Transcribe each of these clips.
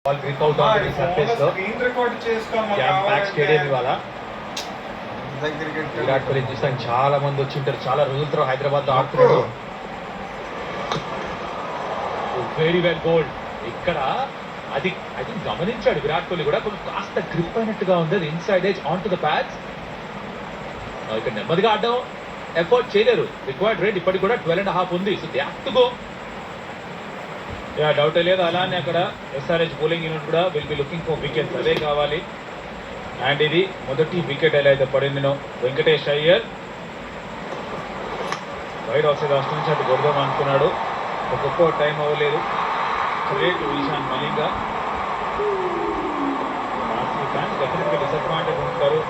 Ball grip అవుతుంది surface లో. Screen record చేసుకోవాలి క్యాంప్ బ్యాక్ స్టేడియం ఇవాళ. విరాట్ కోహ్లీ చూస్తాను చాలా మంది వచ్చి ఉంటారు, చాలా రోజుల తర్వాత హైదరాబాద్ లో ఆడుతున్నాడు. Very well gold. ఇక్కడ అది ఐ థింక్ గమనించాడు విరాట్ కోహ్లీ కూడా, కొంచెం కాస్త గ్రిప్ అయినట్టుగా ఉంది. అది inside edge on to the pads. ఇక్కడ నెమ్మదిగా ఆడడం ఎఫర్ట్ చేయలేరు. రిక్వైర్డ్ రేట్ ఇప్పటికి కూడా 12.5 ఉంది. So they have to go. Doubt లేదు. అలానే అక్కడ ఎస్ఆర్హెచ్ బౌలింగ్ యూనిట్ కూడా will be looking for wickets, అదే కావాలి. అండ్ ఇది మొదటి వికెట్ ఎలా అయితే పడిందినో Venkatesh Iyer wide off side నుంచి అటు కొడదాం అనుకున్నాడు, ఒక్కొక్క టైం అవ్వలేదు. గ్రేట్ ఈశాన్ మలింగ. ఫ్యాన్స్ డెఫినెట్గా డిసప్పాయింటెడ్ ఉంటారు.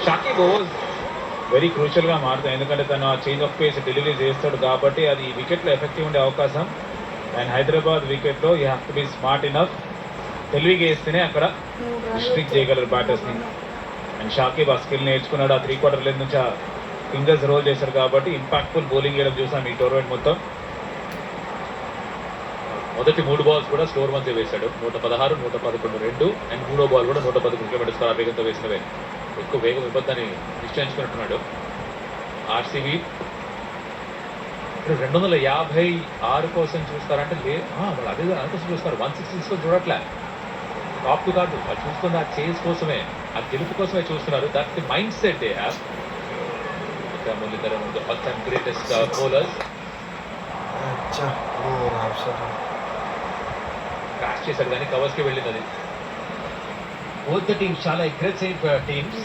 షాకిబ్ ఓవర్స్ వెరీ క్రూషియల్ గా మారుతాయి, ఎందుకంటే తను ఆ చేంజ్ ఆఫ్ పేస్ డెలివరీ చేస్తాడు కాబట్టి అది వికెట్ లో ఎఫెక్టివ్ ఉండే అవకాశం. అండ్ హైదరాబాద్ వికెట్ లో you have to be smart enough. తెలివిగా వేస్తేనే అక్కడ రిస్ట్రిక్ట్ చేయగలరు బ్యాటర్స్ ని. అండ్ షాకిబ్ ఆ స్కిల్ నేర్చుకున్నాడు. ఆ 3/4 లెంత్ నుంచి ఆ ఫింగర్స్ రోల్ చేశారు కాబట్టి ఇంపాక్ట్ఫుల్ బౌలింగ్ వేయడం చూసాం ఈ టోర్నమెంట్ మొత్తం. మొదటి 3 balls కూడా స్కోర్ వన్స్ వేశాడు. 116, 111 2. అండ్ 3వ బాల్ కూడా 111 కిలోమీటర్స్ ఆ వేగంతో వేసినవే. ఎక్కువ వేగం ఇవ్వద్దని నిశ్చయించుకున్నట్టున్నాడు. ఆర్సీబీ 256 కోసం చూస్తారంటే వాళ్ళు అదే దానికోసం చూస్తారు. 166 కోసం చూడట్లే. టాప్ టు కాదు, అది చూస్తుంది ఆ చేజ్ కోసమే, ఆ గెలుపు కోసమే చూస్తున్నారు. That's the mindset they have. Muralitharan one of the greatest bowlers. Crash చేశాడు కానీ కవర్స్ కి వెళ్ళింది అది. బోత్ ద టీమ్స్ చాలా అగ్రెసివ్ టీమ్స్.